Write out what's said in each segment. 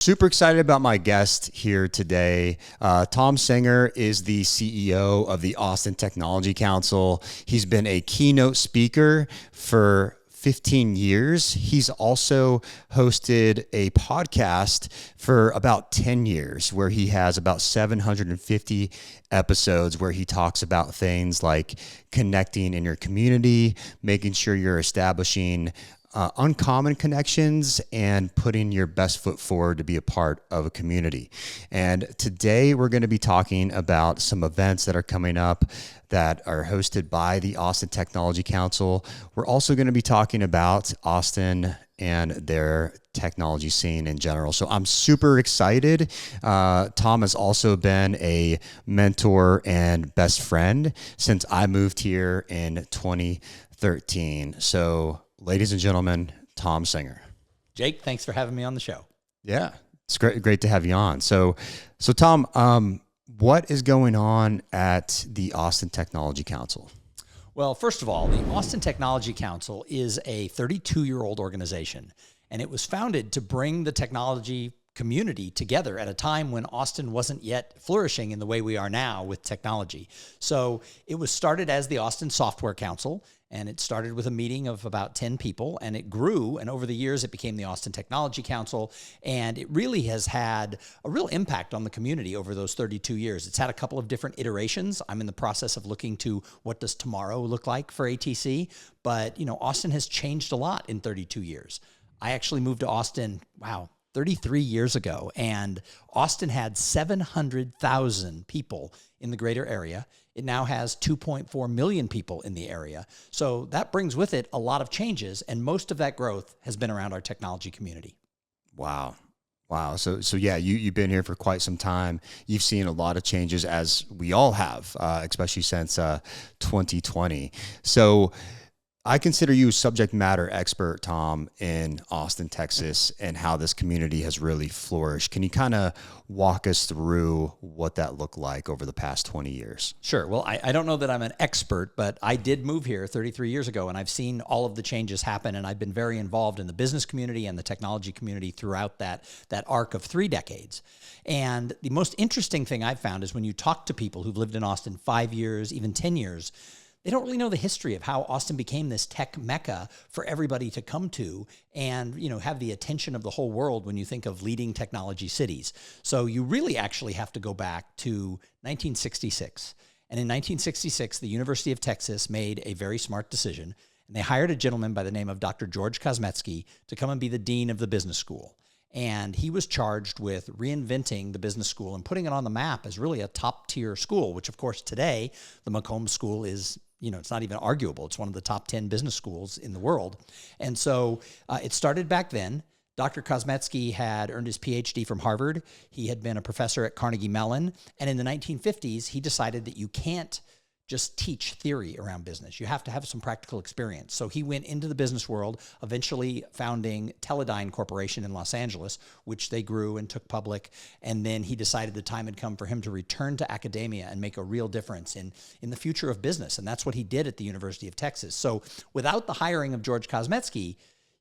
Super excited about my guest here today. Thom Singer is the CEO of the Austin Technology Council. He's been a keynote speaker for 15 years. He's also hosted a podcast for about 10 years where he has about 750 episodes where he talks about things like connecting in your community, making sure you're establishing uncommon connections and putting your best foot forward to be a part of a community. And today we're going to be talking about some events that are coming up that are hosted by the Austin Technology Council. We're also going to be talking about Austin and their technology scene in general. So I'm super excited. Thom has also been a mentor and best friend since I moved here in 2013. So ladies and gentlemen, Thom Singer. Jake, thanks for having me on the show. Yeah, it's great to have you on. So Thom, what is going on at the Austin Technology Council? Well, first of all, the Austin Technology Council is a 32-year-old organization, and it was founded to bring the technology community together at a time when Austin wasn't yet flourishing in the way we are now with technology. So it was started as the Austin Software Council, and it started with a meeting of about 10 people, and it grew, and over the years it became the Austin Technology Council, and it really has had a real impact on the community over those 32 years. It's had a couple of different iterations. I'm in the process of looking to what does tomorrow look like for ATC, but Austin has changed a lot in 32 years. I actually moved to Austin, 33 years ago, and Austin had 700,000 people in the greater area. It now has 2.4 million people in the area. So that brings with it a lot of changes, and most of that growth has been around our technology community. Wow. So yeah, you've been here for quite some time. You've seen a lot of changes, as we all have, especially since 2020. So I consider you a subject matter expert, Thom, in Austin, Texas, and how this community has really flourished. Can you kind of walk us through what that looked like over the past 20 years? Sure. Well, I don't know that I'm an expert, but I did move here 33 years ago, and I've seen all of the changes happen, and I've been very involved in the business community and the technology community throughout that arc of 3 decades. And the most interesting thing I've found is when you talk to people who've lived in Austin 5 years, even 10 years, they don't really know the history of how Austin became this tech mecca for everybody to come to and, have the attention of the whole world when you think of leading technology cities. So you really actually have to go back to 1966. And in 1966, the University of Texas made a very smart decision, and they hired a gentleman by the name of Dr. George Kosmetsky to come and be the dean of the business school. And he was charged with reinventing the business school and putting it on the map as really a top-tier school, which, of course, today, the Macomb School is, it's not even arguable. It's one of the top 10 business schools in the world. And so it started back then. Dr. Kosmetsky had earned his PhD from Harvard. He had been a professor at Carnegie Mellon. And in the 1950s, he decided that you can't just teach theory around business. You have to have some practical experience. So he went into the business world, eventually founding Teledyne Corporation in Los Angeles, which they grew and took public. And then he decided the time had come for him to return to academia and make a real difference in the future of business. And that's what he did at the University of Texas. So without the hiring of George Kosmetsky,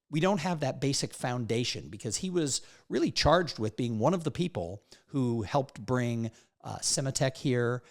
we don't have that basic foundation, because he was really charged with being one of the people who helped bring Sematech here,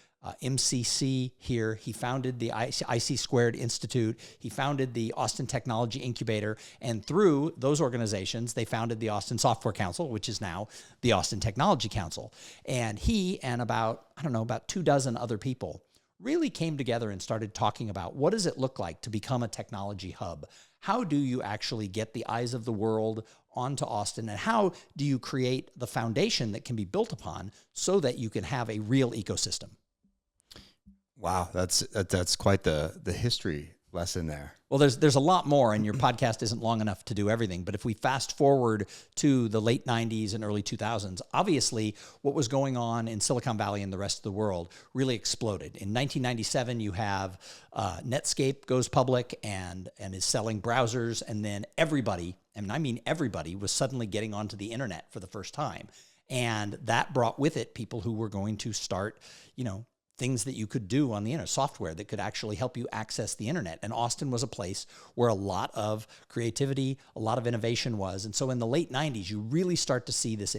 MCC here. He founded the IC Squared Institute. He founded the Austin Technology Incubator. And through those organizations, they founded the Austin Software Council, which is now the Austin Technology Council. And he and about 24 other people really came together and started talking about what does it look like to become a technology hub? How do you actually get the eyes of the world onto Austin? And how do you create the foundation that can be built upon so that you can have a real ecosystem? Wow, that's quite the history lesson there. Well, there's a lot more, and your podcast isn't long enough to do everything. But if we fast forward to the late 90s and early 2000s, obviously what was going on in Silicon Valley and the rest of the world really exploded. In 1997, you have Netscape goes public and is selling browsers, and then everybody, and I mean everybody, was suddenly getting onto the internet for the first time. And that brought with it people who were going to start, things that you could do on the internet, software that could actually help you access the internet. And Austin was a place where a lot of creativity, a lot of innovation was. And so in the late 90s, you really start to see this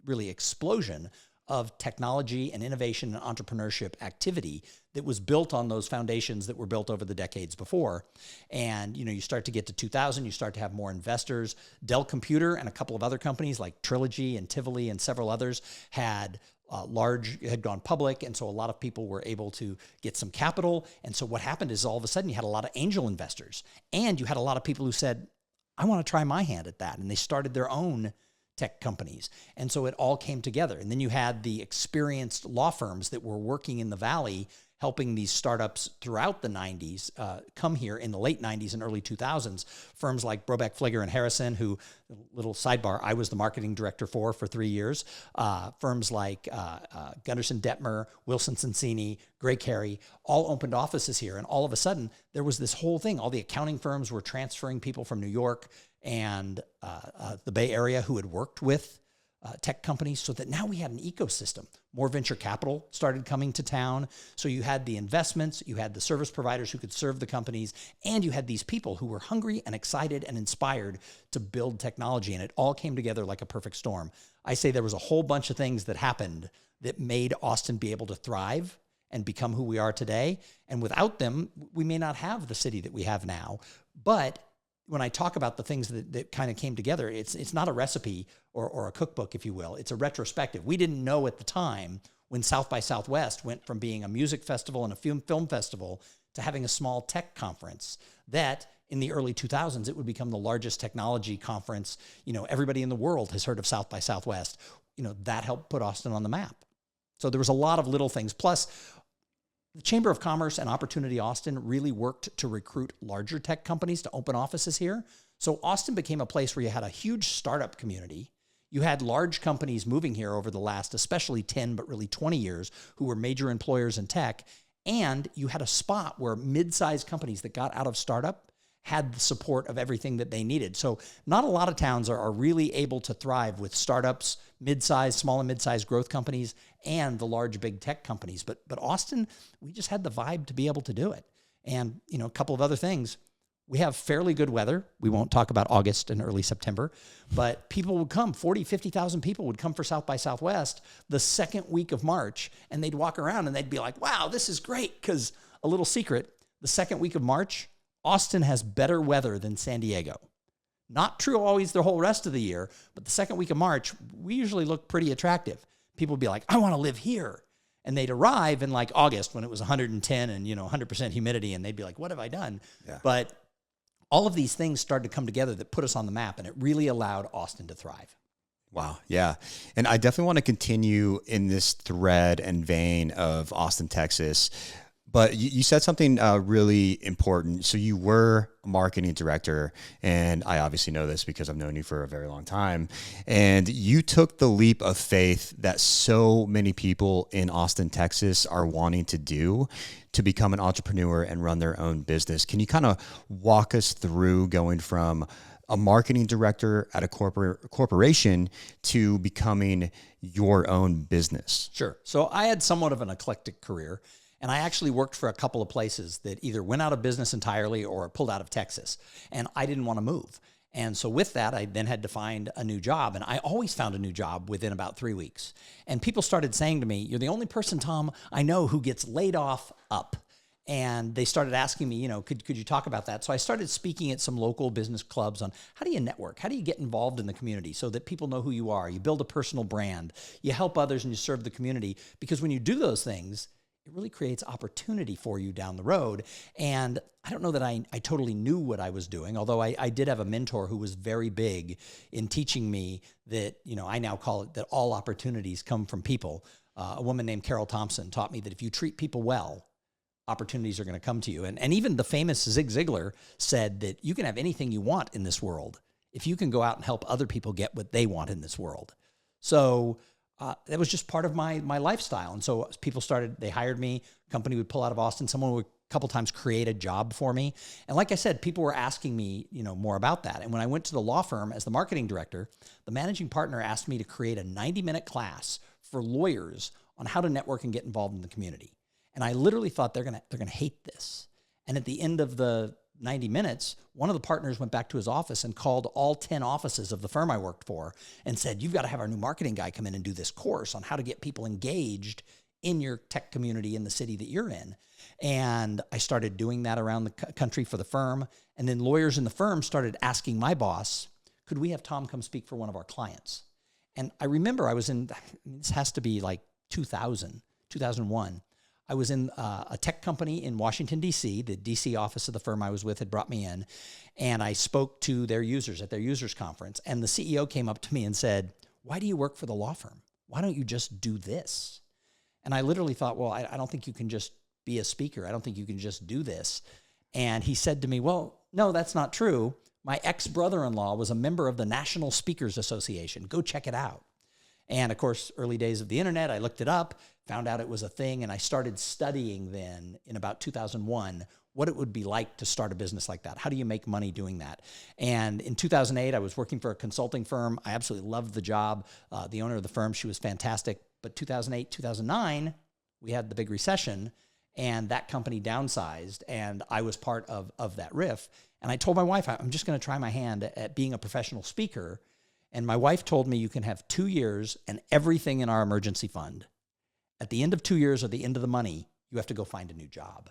really explosion of technology and innovation and entrepreneurship activity that was built on those foundations that were built over the decades before. And, you start to get to 2000, you start to have more investors. Dell Computer and a couple of other companies like Trilogy and Tivoli and several others had gone public. And so a lot of people were able to get some capital. And so what happened is all of a sudden you had a lot of angel investors, and you had a lot of people who said, I want to try my hand at that. And they started their own tech companies. And so it all came together. And then you had the experienced law firms that were working in the Valley, helping these startups throughout the 90s come here in the late 90s and early 2000s. Firms like Brobeck, Fligger, and Harrison, who, little sidebar, I was the marketing director for 3 years. Firms like Gunderson Detmer, Wilson Sonsini, Gray Carey, all opened offices here. And all of a sudden, there was this whole thing. All the accounting firms were transferring people from New York and the Bay Area who had worked with tech companies, so that now we had an ecosystem. More venture capital started coming to town. So you had the investments, you had the service providers who could serve the companies, and you had these people who were hungry and excited and inspired to build technology. And it all came together like a perfect storm. I say there was a whole bunch of things that happened that made Austin be able to thrive and become who we are today. And without them, we may not have the city that we have now. But when I talk about the things that kind of came together, it's not a recipe or a cookbook, if you will. It's a retrospective. We didn't know at the time when South by Southwest went from being a music festival and a film festival to having a small tech conference, that in the early 2000s, it would become the largest technology conference. Everybody in the world has heard of South by Southwest. That helped put Austin on the map. So there was a lot of little things. Plus, the Chamber of Commerce and Opportunity Austin really worked to recruit larger tech companies to open offices here. So Austin became a place where you had a huge startup community. You had large companies moving here over the last, especially 10, but really 20 years, who were major employers in tech. And you had a spot where mid-sized companies that got out of startup had the support of everything that they needed. So not a lot of towns are really able to thrive with startups, mid-sized, small and mid-sized growth companies, and the large big tech companies. But Austin, we just had the vibe to be able to do it. And, a couple of other things. We have fairly good weather. We won't talk about August and early September, but people would come, 40, 50,000 people would come for South by Southwest the second week of March, and they'd walk around and they'd be like, wow, this is great. Because a little secret, the second week of March, Austin has better weather than San Diego. Not true always the whole rest of the year, but the second week of March, we usually look pretty attractive. People would be like, I want to live here. And they'd arrive in like August when it was 110 and 100% humidity, and they'd be like, what have I done? Yeah. But all of these things started to come together that put us on the map, and it really allowed Austin to thrive. Wow. Yeah. And I definitely want to continue in this thread and vein of Austin, Texas. But you said something really important. So you were a marketing director, and I obviously know this because I've known you for a very long time. And you took the leap of faith that so many people in Austin, Texas are wanting to do, to become an entrepreneur and run their own business. Can you kind of walk us through going from a marketing director at a corporation to becoming your own business? Sure. So I had somewhat of an eclectic career. And I actually worked for a couple of places that either went out of business entirely or pulled out of Texas. And I didn't want to move. And so with that, I then had to find a new job. And I always found a new job within about 3 weeks. And people started saying to me, you're the only person, Thom, I know who gets laid off up. And they started asking me, could you talk about that? So I started speaking at some local business clubs on how do you network? How do you get involved in the community so that people know who you are? You build a personal brand, you help others, and you serve the community. Because when you do those things, it really creates opportunity for you down the road. And I don't know that I totally knew what I was doing, although I did have a mentor who was very big in teaching me that, I now call it that all opportunities come from people. A woman named Carol Thompson taught me that if you treat people well, opportunities are going to come to you. And even the famous Zig Ziglar said that you can have anything you want in this world if you can go out and help other people get what they want in this world. So that was just part of my lifestyle. And so people they hired me, company would pull out of Austin, someone would a couple times create a job for me. And like I said, people were asking me, more about that. And when I went to the law firm as the marketing director, the managing partner asked me to create a 90-minute class for lawyers on how to network and get involved in the community. And I literally thought they're gonna hate this. And at the end of the 90 minutes, one of the partners went back to his office and called all 10 offices of the firm I worked for and said, you've got to have our new marketing guy come in and do this course on how to get people engaged in your tech community in the city that you're in. And I started doing that around the country for the firm. And then lawyers in the firm started asking my boss, could we have Thom come speak for one of our clients? And I remember I was in, this has to be like 2001. I was in a tech company in Washington, D.C. The D.C. office of the firm I was with had brought me in, and I spoke to their users at their users conference. And the CEO came up to me and said, why do you work for the law firm? Why don't you just do this? And I literally thought, well, I don't think you can just be a speaker. I don't think you can just do this. And he said to me, well, no, that's not true. My ex-brother-in-law was a member of the National Speakers Association. Go check it out. And of course, early days of the internet, I looked it up, found out it was a thing, and I started studying then in about 2001 what it would be like to start a business like that. How do you make money doing that? And in 2008, I was working for a consulting firm. I absolutely loved the job. The owner of the firm, she was fantastic. But 2008, 2009, we had the big recession, and that company downsized, and I was part of that riff. And I told my wife, I'm just going to try my hand at being a professional speaker. And my wife told me, you can have 2 years and everything in our emergency fund. At the end of 2 years or the end of the money, you have to go find a new job.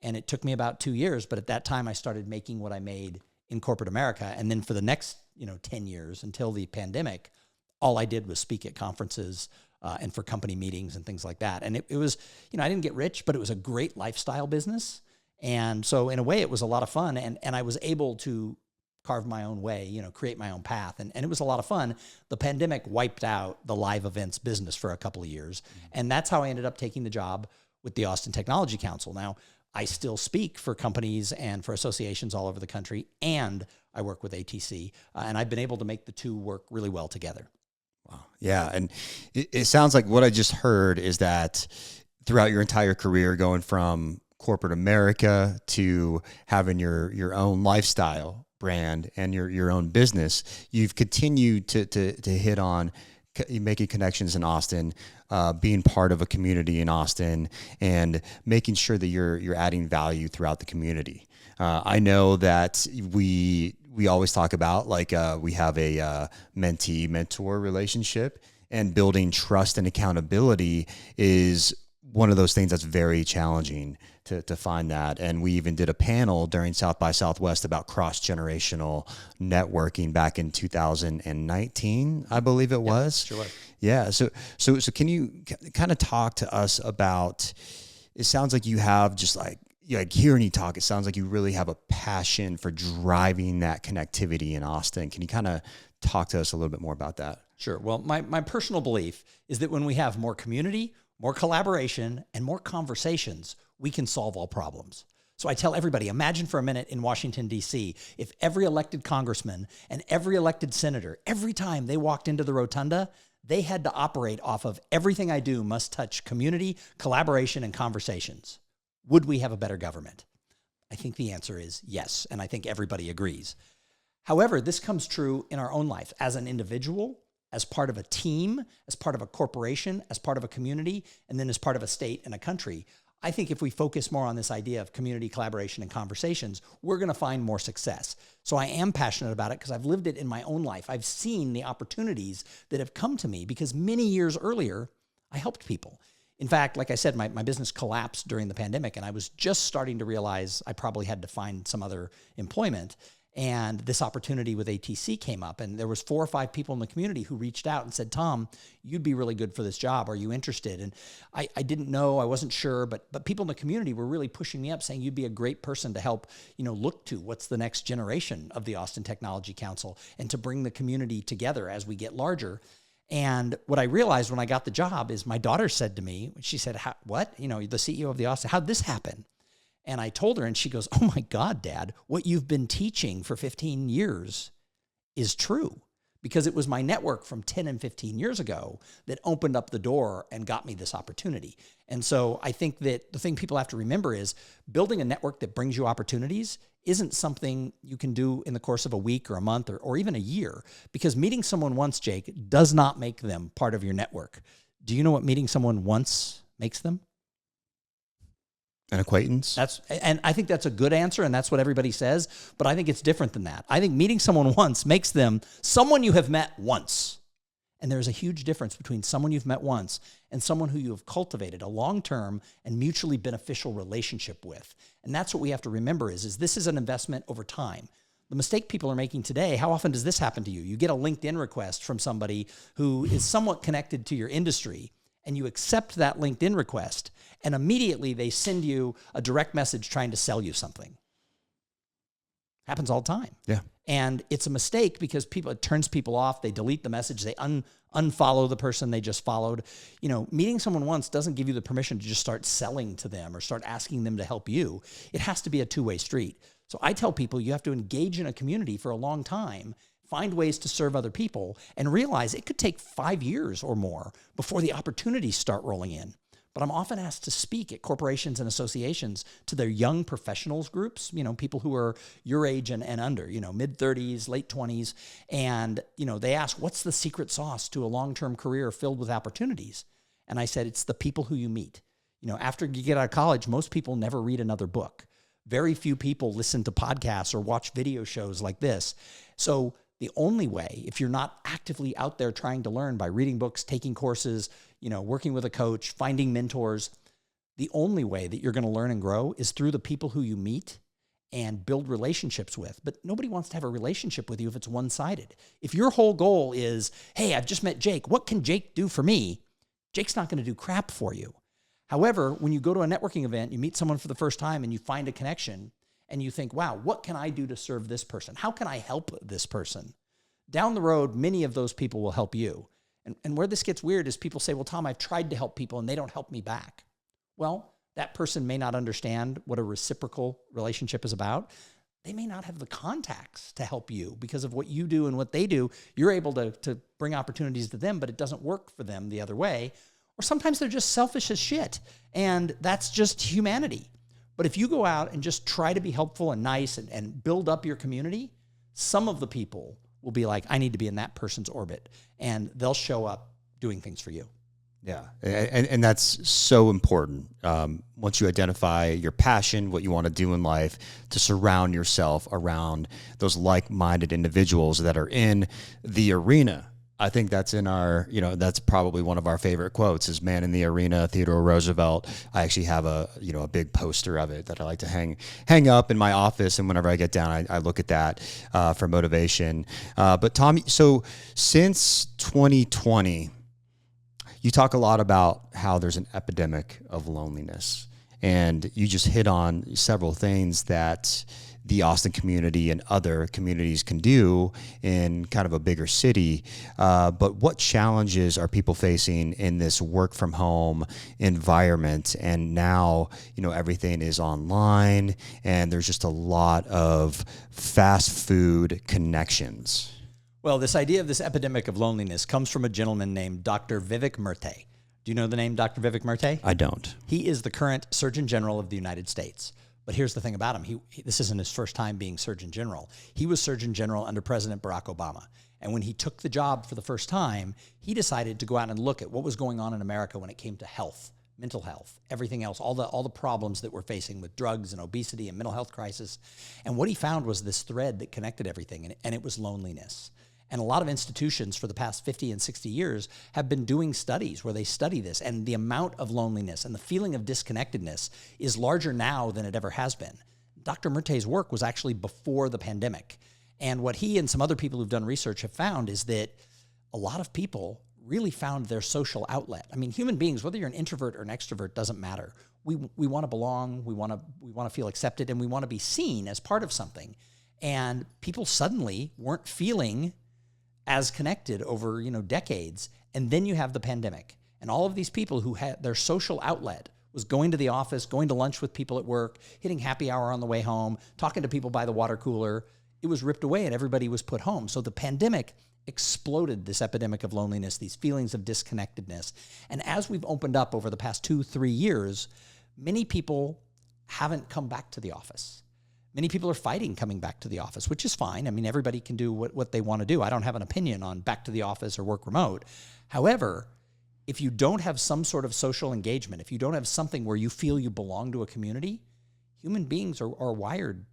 And it took me about 2 years, but at that time I started making what I made in corporate America. And then for the next 10 years until the pandemic, all I did was speak at conferences and for company meetings and things like that. And it was, I didn't get rich, but it was a great lifestyle business. And so in a way it was a lot of fun, and I was able to carve my own way, create my own path. And it was a lot of fun. The pandemic wiped out the live events business for a couple of years. And that's how I ended up taking the job with the Austin Technology Council. Now, I still speak for companies and for associations all over the country, and I work with ATC. And I've been able to make the two work really well together. Wow. Yeah. And it sounds like what I just heard is that throughout your entire career, going from corporate America to having your own lifestyle brand and your own business, you've continued to hit on making connections in Austin, being part of a community in Austin, and making sure that you're adding value throughout the community. I know that we always talk about we have a mentee-mentor relationship, and building trust and accountability is one of those things that's very challenging to find that. And we even did a panel during South by Southwest about cross-generational networking back in 2019, I believe it was. Sure. Yeah. So can you kind of talk to us about, it sounds like you have just like hearing you talk, it sounds like you really have a passion for driving that connectivity in Austin. Can you kind of talk to us a little bit more about that? Sure. Well, my personal belief is that when we have more community, more collaboration, and more conversations, we can solve all problems. So I tell everybody, imagine for a minute in Washington, D.C., if every elected congressman and every elected senator, every time they walked into the rotunda, they had to operate off of everything I do must touch community, collaboration, and conversations. Would we have a better government? I think the answer is yes, and I think everybody agrees. However, this comes true in our own life as an individual, as part of a team, as part of a corporation, as part of a community, and then as part of a state and a country. I think if we focus more on this idea of community collaboration and conversations, we're going to find more success. So I am passionate about it because I've lived it in my own life. I've seen the opportunities that have come to me because many years earlier, I helped people. In fact, like I said, my business collapsed during the pandemic, and I was just starting to realize I probably had to find some other employment. And this opportunity with ATC came up, and there was 4 or 5 people in the community who reached out and said, Thom, you'd be really good for this job. Are you interested? And I didn't know, I wasn't sure, but people in the community were really pushing me up, saying you'd be a great person to help, look to what's the next generation of the Austin Technology Council and to bring the community together as we get larger. And what I realized when I got the job is my daughter said to me, she said, what? The CEO of the Austin, how'd this happen? And I told her, and she goes, oh my God, Dad, what you've been teaching for 15 years is true. Because it was my network from 10 and 15 years ago that opened up the door and got me this opportunity. And so I think that the thing people have to remember is building a network that brings you opportunities isn't something you can do in the course of a week or a month or even a year. Because meeting someone once, Jake, does not make them part of your network. Do you know what meeting someone once makes them? An acquaintance? And I think that's a good answer, and that's what everybody says, but I think it's different than that. I think meeting someone once makes them someone you have met once. And there's a huge difference between someone you've met once and someone who you have cultivated a long-term and mutually beneficial relationship with. And that's what we have to remember is this is an investment over time. The mistake people are making today, how often does this happen to you? You get a LinkedIn request from somebody who is somewhat connected to your industry, and you accept that LinkedIn request, and immediately they send you a direct message trying to sell you something. Happens all the time. Yeah. And it's a mistake because it turns people off. They delete the message. They unfollow the person they just followed. Meeting someone once doesn't give you the permission to just start selling to them or start asking them to help you. It has to be a two-way street. So I tell people you have to engage in a community for a long time, find ways to serve other people, and realize it could take 5 years or more before the opportunities start rolling in. But I'm often asked to speak at corporations and associations to their young professionals groups, people who are your age and under, mid-30s, late 20s. And, they ask, what's the secret sauce to a long-term career filled with opportunities? And I said, it's the people who you meet. After you get out of college, most people never read another book. Very few people listen to podcasts or watch video shows like this. So the only way, if you're not actively out there trying to learn by reading books, taking courses, working with a coach, finding mentors, the only way that you're going to learn and grow is through the people who you meet and build relationships with. But nobody wants to have a relationship with you if it's one-sided. If your whole goal is, hey, I've just met Jake. What can Jake do for me? Jake's not going to do crap for you. However, when you go to a networking event, you meet someone for the first time and you find a connection and you think, wow, what can I do to serve this person? How can I help this person? Down the road, many of those people will help you. And where this gets weird is people say, well, Thom, I've tried to help people and they don't help me back. Well, that person may not understand what a reciprocal relationship is about. They may not have the contacts to help you because of what you do and what they do. You're able to bring opportunities to them, but it doesn't work for them the other way. Or sometimes they're just selfish as shit. And that's just humanity. But if you go out and just try to be helpful and nice and build up your community, some of the people will be like, I need to be in that person's orbit. And they'll show up doing things for you. Yeah. And that's so important. Once you identify your passion, what you want to do in life, to surround yourself around those like-minded individuals that are in the arena. I think that's in our, that's probably one of our favorite quotes is "Man in the Arena," Theodore Roosevelt. I actually have a big poster of it that I like to hang up in my office. And whenever I get down, I look at that for motivation. But Thom, so since 2020, you talk a lot about how there's an epidemic of loneliness, and you just hit on several things that the Austin community and other communities can do in kind of a bigger city. But what challenges are people facing in this work from home environment? And now, everything is online and there's just a lot of fast food connections. Well, this idea of this epidemic of loneliness comes from a gentleman named Dr. Vivek Murthy. Do you know the name Dr. Vivek Murthy? I don't. He is the current Surgeon General of the United States. But here's the thing about him. This isn't his first time being Surgeon General. He was Surgeon General under President Barack Obama. And when he took the job for the first time, he decided to go out and look at what was going on in America when it came to health, mental health, everything else, all the problems that we're facing with drugs and obesity and mental health crisis. And what he found was this thread that connected everything, and it was loneliness. And a lot of institutions for the past 50 and 60 years have been doing studies where they study this, and the amount of loneliness and the feeling of disconnectedness is larger now than it ever has been. Dr. Murthy's work was actually before the pandemic. And what he and some other people who've done research have found is that a lot of people really found their social outlet. I mean, human beings, whether you're an introvert or an extrovert, doesn't matter. We want to belong, we want to feel accepted, and we want to be seen as part of something. And people suddenly weren't feeling as connected over, decades. And then you have the pandemic. And all of these people who had their social outlet was going to the office, going to lunch with people at work, hitting happy hour on the way home, talking to people by the water cooler. It was ripped away and everybody was put home. So the pandemic exploded this epidemic of loneliness, these feelings of disconnectedness. And as we've opened up over the past 2-3 years, many people haven't come back to the office. Many people are fighting coming back to the office, which is fine. I mean, everybody can do what they want to do. I don't have an opinion on back to the office or work remote. However, if you don't have some sort of social engagement, if you don't have something where you feel you belong to a community, human beings are wired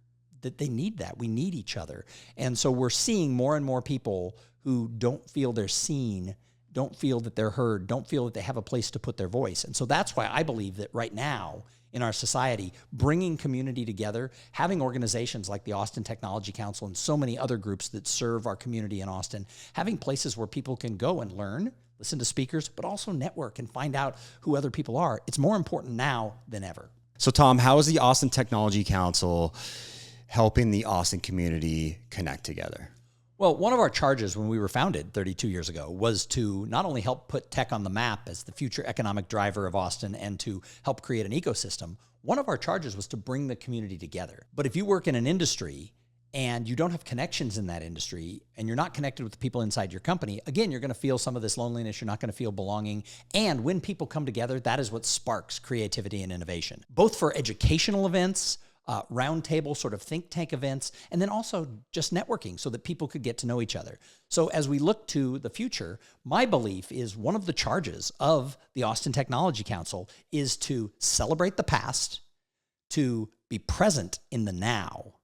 that they need that. We need each other. And so we're seeing more and more people who don't feel they're seen, don't feel that they're heard, don't feel that they have a place to put their voice. And so that's why I believe that right now in our society, bringing community together, having organizations like the Austin Technology Council and so many other groups that serve our community in Austin, having places where people can go and learn, listen to speakers, but also network and find out who other people are. It's more important now than ever. So Thom, how is the Austin Technology Council helping the Austin community connect together? Well, one of our charges when we were founded 32 years ago was to not only help put tech on the map as the future economic driver of Austin and to help create an ecosystem, one of our charges was to bring the community together. But if you work in an industry and you don't have connections in that industry and you're not connected with the people inside your company, again, you're going to feel some of this loneliness. You're not going to feel belonging. And when people come together, that is what sparks creativity and innovation, both for educational events, roundtable sort of think tank events, and then also just networking so that people could get to know each other. So as we look to the future, my belief is one of the charges of the Austin Technology Council is to celebrate the past, to be present in the now,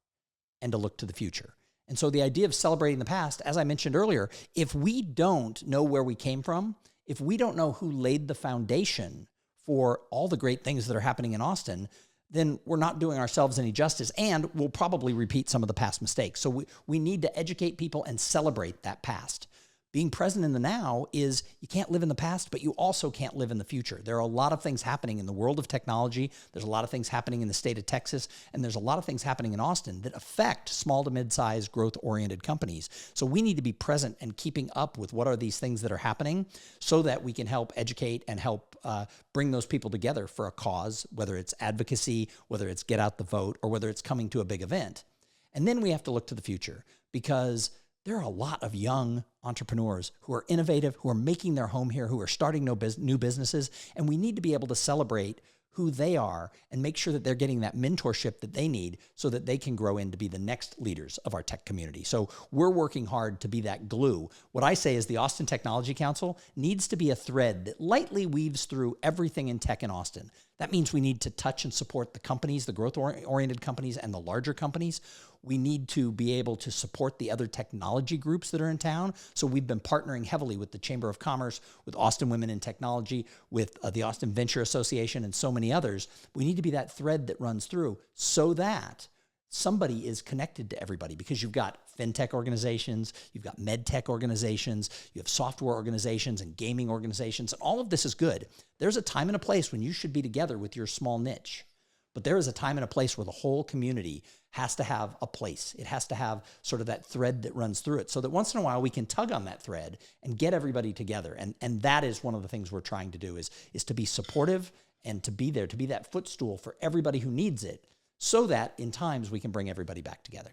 and to look to the future. And so the idea of celebrating the past, as I mentioned earlier, if we don't know where we came from, if we don't know who laid the foundation for all the great things that are happening in Austin, then we're not doing ourselves any justice, and we'll probably repeat some of the past mistakes. So we need to educate people and celebrate that past. Being present in the now is you can't live in the past, but you also can't live in the future. There are a lot of things happening in the world of technology. There's a lot of things happening in the state of Texas, and there's a lot of things happening in Austin that affect small to mid-sized growth-oriented companies. So we need to be present and keeping up with what are these things that are happening so that we can help educate and help bring those people together for a cause, whether it's advocacy, whether it's get out the vote, or whether it's coming to a big event. And then we have to look to the future because there are a lot of young entrepreneurs who are innovative, who are making their home here, who are starting new businesses, and we need to be able to celebrate who they are and make sure that they're getting that mentorship that they need so that they can grow in to be the next leaders of our tech community. So we're working hard to be that glue. What I say is the Austin Technology Council needs to be a thread that lightly weaves through everything in tech in Austin. That means we need to touch and support the companies, the growth-oriented companies and the larger companies. We need to be able to support the other technology groups that are in town. So we've been partnering heavily with the Chamber of Commerce, with Austin Women in Technology, with the Austin Venture Association, and so many others. We need to be that thread that runs through so that somebody is connected to everybody, because you've got fintech organizations, you've got medtech organizations, you have software organizations and gaming organizations, and all of this is good. There's a time and a place when you should be together with your small niche, but there is a time and a place where the whole community has to have a place. It has to have sort of that thread that runs through it so that once in a while we can tug on that thread and get everybody together. And that is one of the things we're trying to do is to be supportive and to be there, to be that footstool for everybody who needs it, so that in times we can bring everybody back together.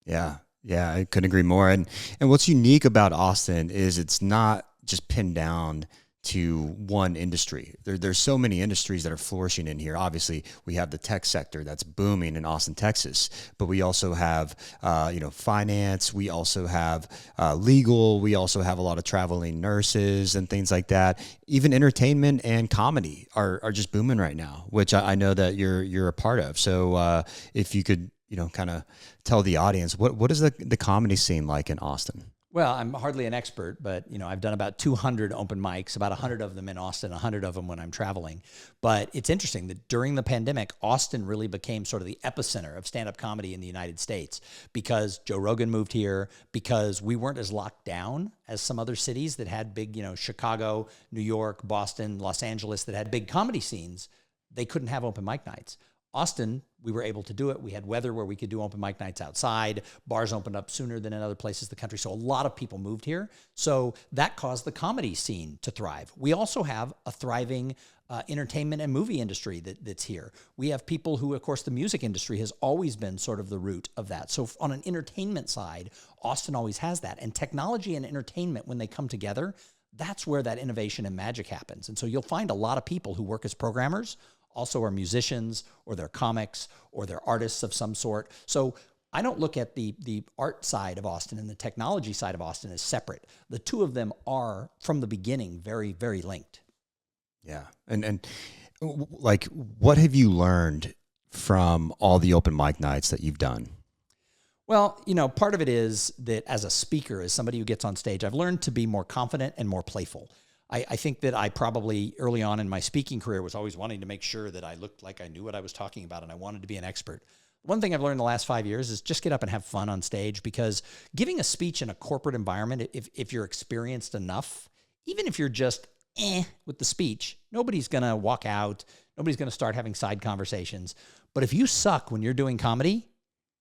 Yeah, I couldn't agree more. And what's unique about Austin is it's not just pinned down to one industry. There's so many industries that are flourishing in here. Obviously, we have the tech sector that's booming in Austin, Texas, but we also have finance. We also have legal. We also have a lot of traveling nurses and things like that. Even entertainment and comedy are just booming right now, which I know that you're a part of. So if you could kind of tell the audience what is the comedy scene like in Austin? Well, I'm hardly an expert, but I've done about 200 open mics, about 100 of them in Austin, 100 of them when I'm traveling. But it's interesting that during the pandemic, Austin really became sort of the epicenter of stand-up comedy in the United States because Joe Rogan moved here, because we weren't as locked down as some other cities that had big, Chicago, New York, Boston, Los Angeles, that had big comedy scenes. They couldn't have open mic nights. Austin, we were able to do it. We had weather where we could do open mic nights outside. Bars opened up sooner than in other places of the country. So a lot of people moved here. So that caused the comedy scene to thrive. We also have a thriving entertainment and movie industry that's here. We have people who, of course, the music industry has always been sort of the root of that. So on an entertainment side, Austin always has that. And technology and entertainment, when they come together, that's where that innovation and magic happens. And so you'll find a lot of people who work as programmers also are musicians, or they're comics, or they're artists of some sort. So I don't look at the art side of Austin and the technology side of Austin as separate. The two of them are, from the beginning, very, very linked. Yeah. And like, what have you learned from all the open mic nights that you've done? Well, part of it is that as a speaker, as somebody who gets on stage, I've learned to be more confident and more playful. I think that I probably early on in my speaking career was always wanting to make sure that I looked like I knew what I was talking about and I wanted to be an expert. One thing I've learned in the last 5 years is just get up and have fun on stage, because giving a speech in a corporate environment, if you're experienced enough, even if you're just with the speech, nobody's going to walk out. Nobody's going to start having side conversations. But if you suck when you're doing comedy,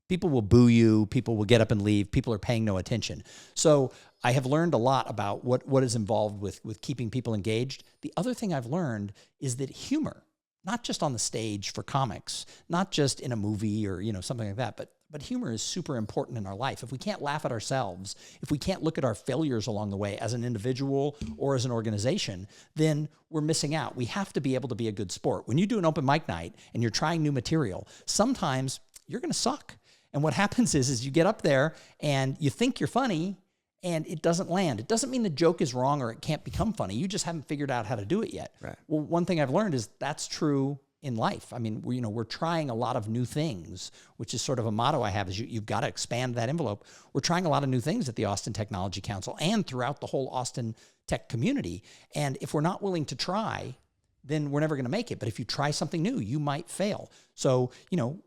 people will boo you. People will get up and leave. People are paying no attention. So I have learned a lot about what is involved with keeping people engaged. The other thing I've learned is that humor, not just on the stage for comics, not just in a movie or something like that, but humor is super important in our life. If we can't laugh at ourselves, if we can't look at our failures along the way as an individual or as an organization, then we're missing out. We have to be able to be a good sport. When you do an open mic night and you're trying new material, sometimes you're going to suck. And what happens is you get up there and you think you're funny and it doesn't land. It doesn't mean the joke is wrong or it can't become funny. You just haven't figured out how to do it yet. Right. Well, one thing I've learned is that's true in life. I mean, we're trying a lot of new things, which is sort of a motto I have, is you've got to expand that envelope. We're trying a lot of new things at the Austin Technology Council and throughout the whole Austin tech community. And if we're not willing to try, then we're never going to make it. But if you try something new, you might fail. So,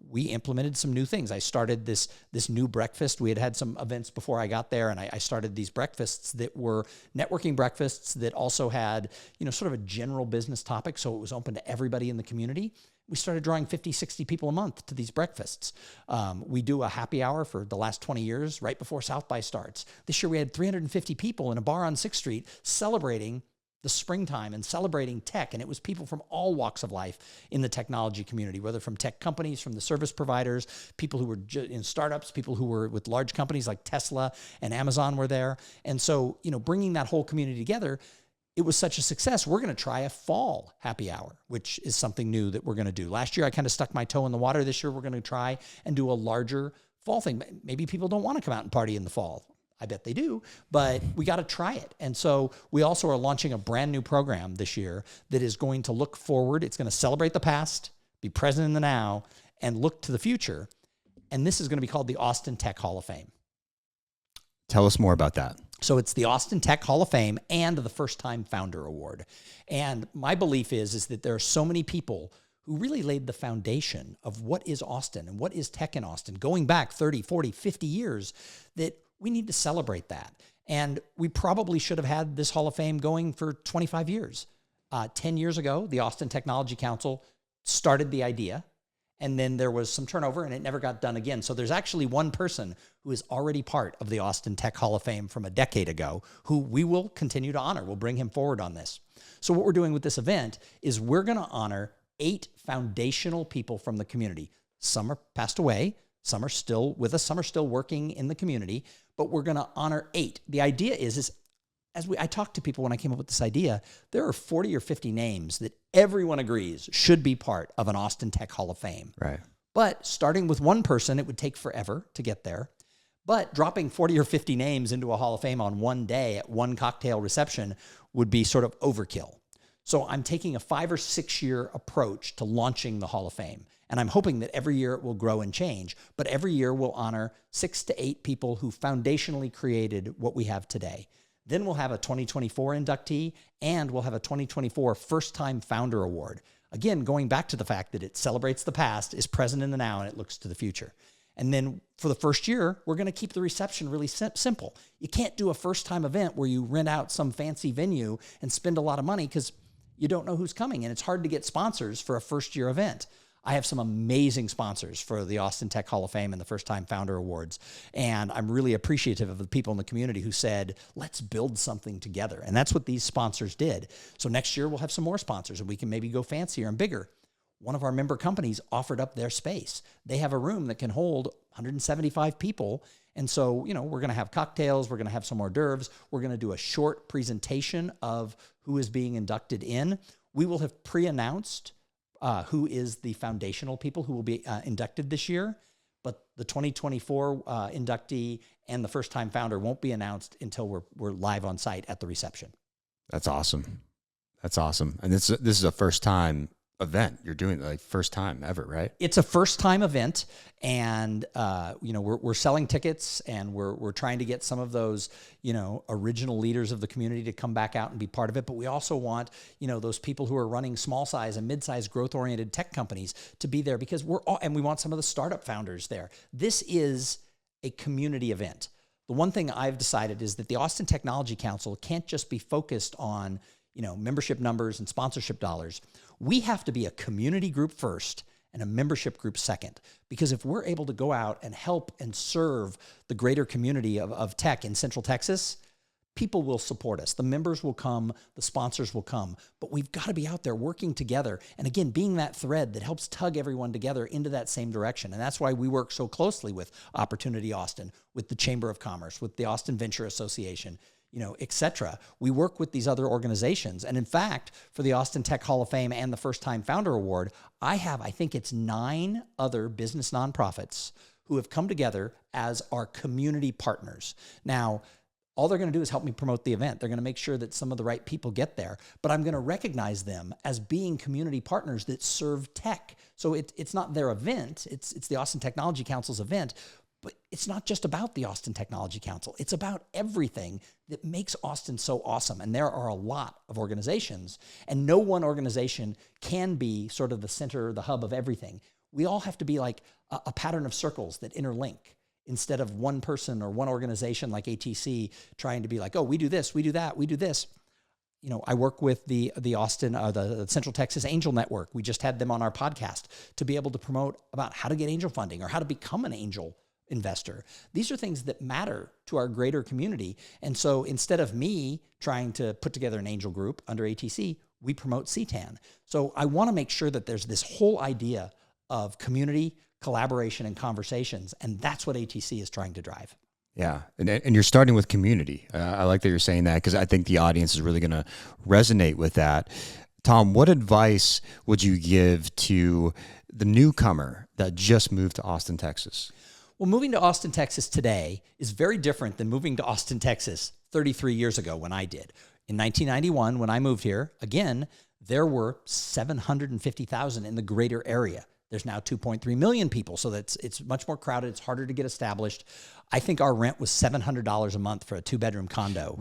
we implemented some new things. I started this new breakfast. We had some events before I got there, and I started these breakfasts that were networking breakfasts that also had, sort of a general business topic. So it was open to everybody in the community. We started drawing 50, 60 people a month to these breakfasts. We do a happy hour for the last 20 years right before South by starts. This year we had 350 people in a bar on 6th Street celebrating the springtime and celebrating tech. And it was people from all walks of life in the technology community, whether from tech companies, from the service providers, people who were in startups, people who were with large companies like Tesla and Amazon were there. And so, bringing that whole community together, it was such a success. We're going to try a fall happy hour, which is something new that we're going to do. Last year, I kind of stuck my toe in the water. This year, we're going to try and do a larger fall thing. Maybe people don't want to come out and party in the fall. I bet they do, but we got to try it. And so we also are launching a brand new program this year that is going to look forward. It's going to celebrate the past, be present in the now, and look to the future. And this is going to be called the Austin Tech Hall of Fame. Tell us more about that. So it's the Austin Tech Hall of Fame and the First Time Founder Award. And my belief is that there are so many people who really laid the foundation of what is Austin and what is tech in Austin, going back 30, 40, 50 years, that we need to celebrate that. And we probably should have had this Hall of Fame going for 25 years. 10 years ago, the Austin Technology Council started the idea, and then there was some turnover and it never got done again. So there's actually one person who is already part of the Austin Tech Hall of Fame from a decade ago who we will continue to honor. We'll bring him forward on this. So what we're doing with this event is we're going to honor 8 foundational people from the community. Some are passed away. Some are still with us. Some are still working in the community, but we're going to honor 8. The idea is I talked to people when I came up with this idea, there are 40 or 50 names that everyone agrees should be part of an Austin Tech Hall of Fame. Right. But starting with one person, it would take forever to get there. But dropping 40 or 50 names into a Hall of Fame on one day at one cocktail reception would be sort of overkill. So I'm taking a 5 or 6 year approach to launching the Hall of Fame. And I'm hoping that every year it will grow and change, but every year we'll honor 6 to 8 people who foundationally created what we have today. Then we'll have a 2024 inductee, and we'll have a 2024 First Time Founder Award. Again, going back to the fact that it celebrates the past, is present in the now, and it looks to the future. And then for the first year, we're going to keep the reception really simple. You can't do a first-time event where you rent out some fancy venue and spend a lot of money because you don't know who's coming, and it's hard to get sponsors for a first-year event. I have some amazing sponsors for the Austin Tech Hall of Fame and the First Time Founder Awards. And I'm really appreciative of the people in the community who said, let's build something together. And that's what these sponsors did. So next year we'll have some more sponsors and we can maybe go fancier and bigger. One of our member companies offered up their space. They have a room that can hold 175 people. And so, we're going to have cocktails. We're going to have some hors d'oeuvres. We're going to do a short presentation of who is being inducted in. We will have pre-announced who is the foundational people who will be inducted this year, but the 2024 inductee and the first-time founder won't be announced until we're live on site at the reception. That's awesome. That's awesome. And this is a first time event you're doing, like first time ever, right? It's a first time event, and we're selling tickets, and we're trying to get some of those original leaders of the community to come back out and be part of it. But we also want those people who are running small size and mid size growth oriented tech companies to be there, because and we want some of the startup founders there. This is a community event. The one thing I've decided is that the Austin Technology Council can't just be focused on membership numbers and sponsorship dollars. We have to be a community group first and a membership group second. Because if we're able to go out and help and serve the greater community of tech in Central Texas, people will support us. The members will come, the sponsors will come, but we've got to be out there working together. And again, being that thread that helps tug everyone together into that same direction. And that's why we work so closely with Opportunity Austin, with the Chamber of Commerce, with the Austin Venture Association, et cetera. We work with these other organizations. And in fact, for the Austin Tech Hall of Fame and the First Time Founder Award, I think it's 9 other business nonprofits who have come together as our community partners. Now, all they're going to do is help me promote the event. They're going to make sure that some of the right people get there, but I'm going to recognize them as being community partners that serve tech. So it's not their event. It's the Austin Technology Council's event. But it's not just about the Austin Technology Council. It's about everything that makes Austin so awesome. And there are a lot of organizations, and no one organization can be sort of the center, the hub of everything. We all have to be like a pattern of circles that interlink, instead of one person or one organization like ATC trying to be like, oh, we do this, we do that, we do this. I work with the Austin, the Central Texas Angel Network. We just had them on our podcast to be able to promote about how to get angel funding or how to become an angel investor. These are things that matter to our greater community. And so instead of me trying to put together an angel group under ATC, we promote CTAN. So I want to make sure that there's this whole idea of community, collaboration, and conversations. And that's what ATC is trying to drive. Yeah. And you're starting with community. I like that you're saying that, because I think the audience is really going to resonate with that. Thom, what advice would you give to the newcomer that just moved to Austin, Texas? Well, moving to Austin, Texas today is very different than moving to Austin, Texas 33 years ago when I did. In 1991, when I moved here, again, there were 750,000 in the greater area. There's now 2.3 million people, so it's much more crowded. It's harder to get established. I think our rent was $700 a month for a 2-bedroom condo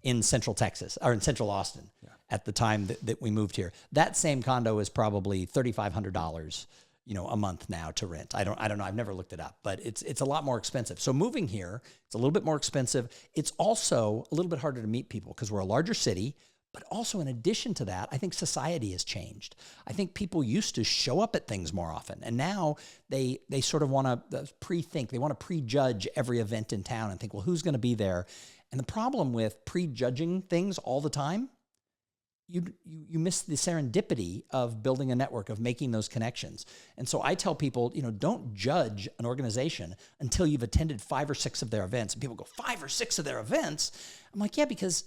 in Central Texas, or in Central Austin, at the time that we moved here. That same condo is probably $3,500 a month now to rent. I don't know. I've never looked it up, but it's a lot more expensive. So moving here, it's a little bit more expensive. It's also a little bit harder to meet people because we're a larger city, but also in addition to that, I think society has changed. I think people used to show up at things more often, and now they sort of want to pre-think. They want to prejudge every event in town and think, well, who's going to be there? And the problem with prejudging things all the time, you miss the serendipity of building a network, of making those connections. And so I tell people, don't judge an organization until you've attended 5 or 6 of their events. And people go, 5 or 6 of their events? I'm like, yeah, because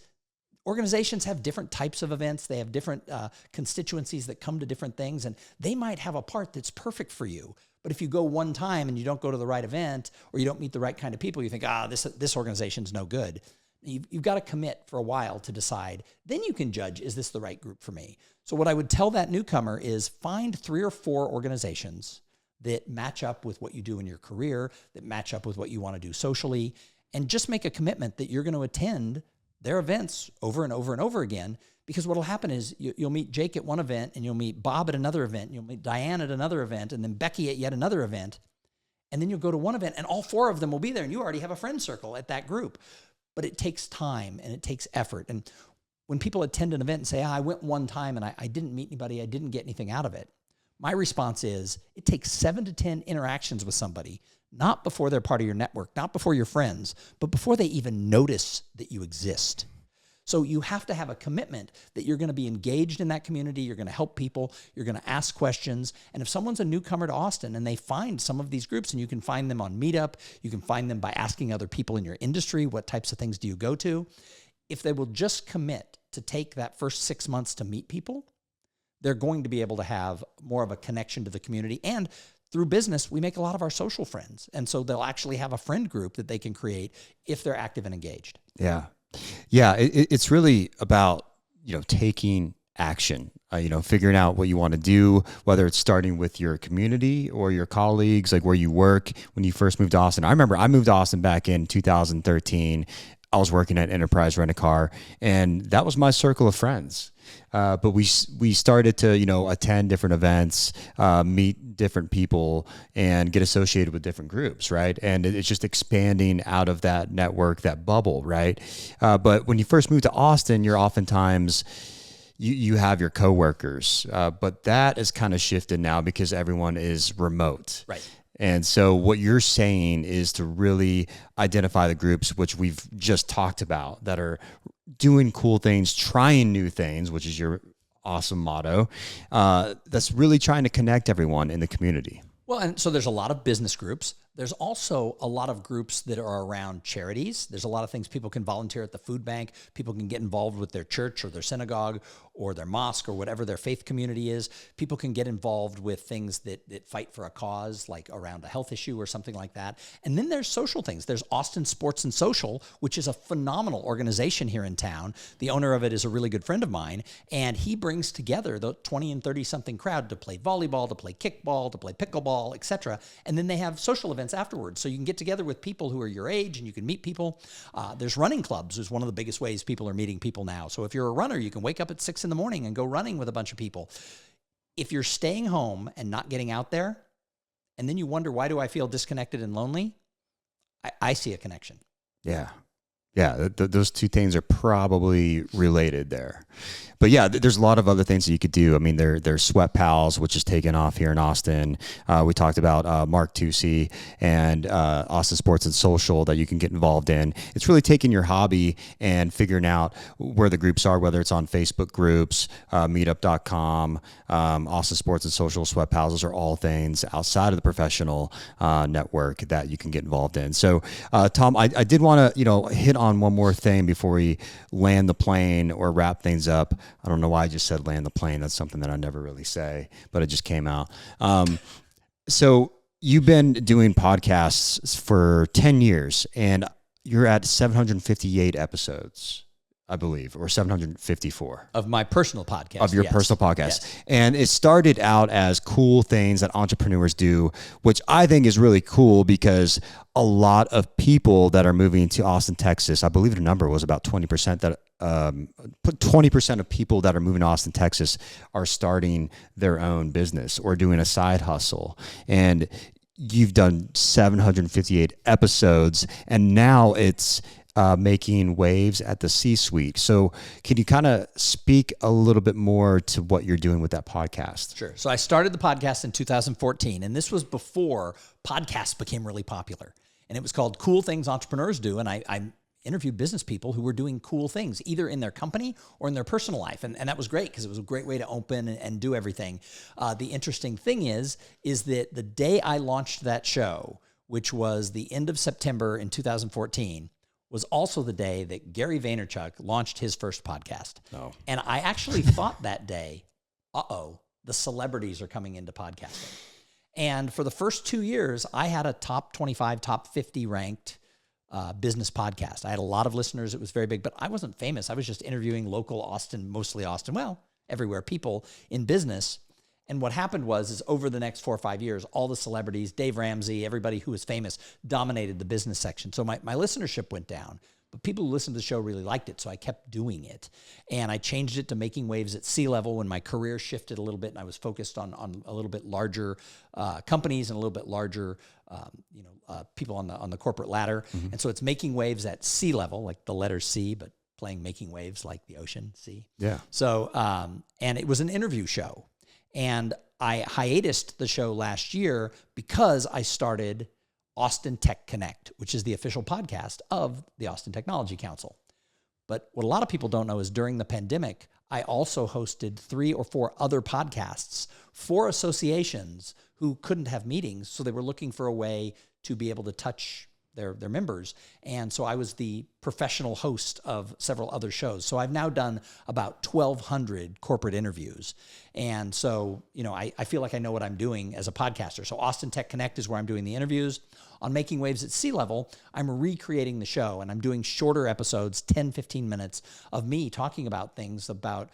organizations have different types of events. They have different constituencies that come to different things, and they might have a part that's perfect for you. But if you go one time and you don't go to the right event, or you don't meet the right kind of people, you think, this organization's no good. You've got to commit for a while to decide. Then you can judge, is this the right group for me? So what I would tell that newcomer is find 3 or 4 organizations that match up with what you do in your career, that match up with what you want to do socially, and just make a commitment that you're going to attend their events over and over and over again. Because what will happen is you'll meet Jake at one event, and you'll meet Bob at another event, and you'll meet Diane at another event, and then Becky at yet another event. And then you'll go to one event, and all 4 of them will be there, and you already have a friend circle at that group. But it takes time and it takes effort. And when people attend an event and say, I went one time and I didn't meet anybody, I didn't get anything out of it, my response is, it takes 7 to 10 interactions with somebody, not before they're part of your network, not before you're friends, but before they even notice that you exist. So you have to have a commitment that you're going to be engaged in that community, you're going to help people, you're going to ask questions. And if someone's a newcomer to Austin and they find some of these groups, and you can find them on Meetup, you can find them by asking other people in your industry, what types of things do you go to? If they will just commit to take that first 6 months to meet people, they're going to be able to have more of a connection to the community. And through business, we make a lot of our social friends. And so they'll actually have a friend group that they can create if they're active and engaged. Yeah. Yeah, it's really about, taking action, figuring out what you want to do, whether it's starting with your community or your colleagues, like where you work. When you first moved to Austin, I remember I moved to Austin back in 2013. I was working at Enterprise Rent-A-Car, and that was my circle of friends. But we started to, attend different events, meet different people, and get associated with different groups, right? And it's just expanding out of that network, that bubble, right? But when you first move to Austin, you're oftentimes you have your coworkers, but that is kind of shifted now because everyone is remote. Right. And so what you're saying is to really identify the groups, which we've just talked about, that are doing cool things, trying new things, which is your awesome motto, that's really trying to connect everyone in the community. Well, and so there's a lot of business groups. There's also a lot of groups that are around charities. There's a lot of things people can volunteer at the food bank. People can get involved with their church or their synagogue or their mosque or whatever their faith community is. People can get involved with things that fight for a cause, like around a health issue or something like that. And then there's social things. There's Austin Sports and Social, which is a phenomenal organization here in town. The owner of it is a really good friend of mine, and he brings together the 20 and 30-something crowd to play volleyball, to play kickball, to play pickleball, etc. And then they have social events afterwards. So you can get together with people who are your age and you can meet people. There's running clubs is one of the biggest ways people are meeting people now. So if you're a runner, you can wake up at 6 in the morning and go running with a bunch of people. If you're staying home and not getting out there, and then you wonder, why do I feel disconnected and lonely? I see a connection. Yeah. Yeah, those two things are probably related there. But yeah, there's a lot of other things that you could do. I mean, there's Sweat Pals, which is taken off here in Austin. We talked about Mark Tucci and Austin Sports and Social that you can get involved in. It's really taking your hobby and figuring out where the groups are, whether it's on Facebook groups, meetup.com, Austin Sports and Social, Sweat Pals. Those are all things outside of the professional network that you can get involved in. So, Tom, I did want to, hit on one more thing before we land the plane or wrap things up. I don't know why I just said land the plane. That's something that I never really say, but it just came out. So you've been doing podcasts for 10 years and you're at 758 episodes, I believe, or 754. Of my personal podcast. Of your personal podcast. Yes. And it started out as cool things that entrepreneurs do, which I think is really cool because a lot of people that are moving to Austin, Texas, I believe the number was about 20% that 20% of people that are moving to Austin, Texas are starting their own business or doing a side hustle. And you've done 758 episodes and now it's making waves at the C-suite. So can you kind of speak a little bit more to what you're doing with that podcast? Sure. So I started the podcast in 2014, and this was before podcasts became really popular. And it was called Cool Things Entrepreneurs Do. And I interviewed business people who were doing cool things, either in their company or in their personal life. And that was great because it was a great way to open and do everything. The interesting thing is that the day I launched that show, which was the end of September in 2014, was also the day that Gary Vaynerchuk launched his first podcast. Oh. And I actually thought that day, the celebrities are coming into podcasting. And for the first 2 years, I had a top 25, top 50 ranked business podcast. I had a lot of listeners. It was very big, but I wasn't famous. I was just interviewing local Austin, mostly Austin, well, everywhere, people in business. And what happened is over the next 4 or 5 years, all the celebrities, Dave Ramsey, everybody who was famous, dominated the business section. So my listenership went down, but people who listened to the show really liked it. So I kept doing it. And I changed it to Making Waves at Sea Level when my career shifted a little bit and I was focused on a little bit larger companies and a little bit larger people on the corporate ladder. Mm-hmm. And so it's Making Waves at Sea Level, like the letter C, but making waves like the ocean, sea. Yeah. So, and it was an interview show. And I hiatused the show last year because I started Austin Tech Connect, which is the official podcast of the Austin Technology Council. But what a lot of people don't know is during the pandemic, I also hosted 3 or 4 other podcasts for associations who couldn't have meetings. So they were looking for a way to be able to touch their members. And so I was the professional host of several other shows. So I've now done about 1,200 corporate interviews. And so, I feel like I know what I'm doing as a podcaster. So Austin Tech Connect is where I'm doing the interviews. On Making Waves at Sea Level, I'm recreating the show, and I'm doing shorter episodes, 10, 15 minutes of me talking about things about,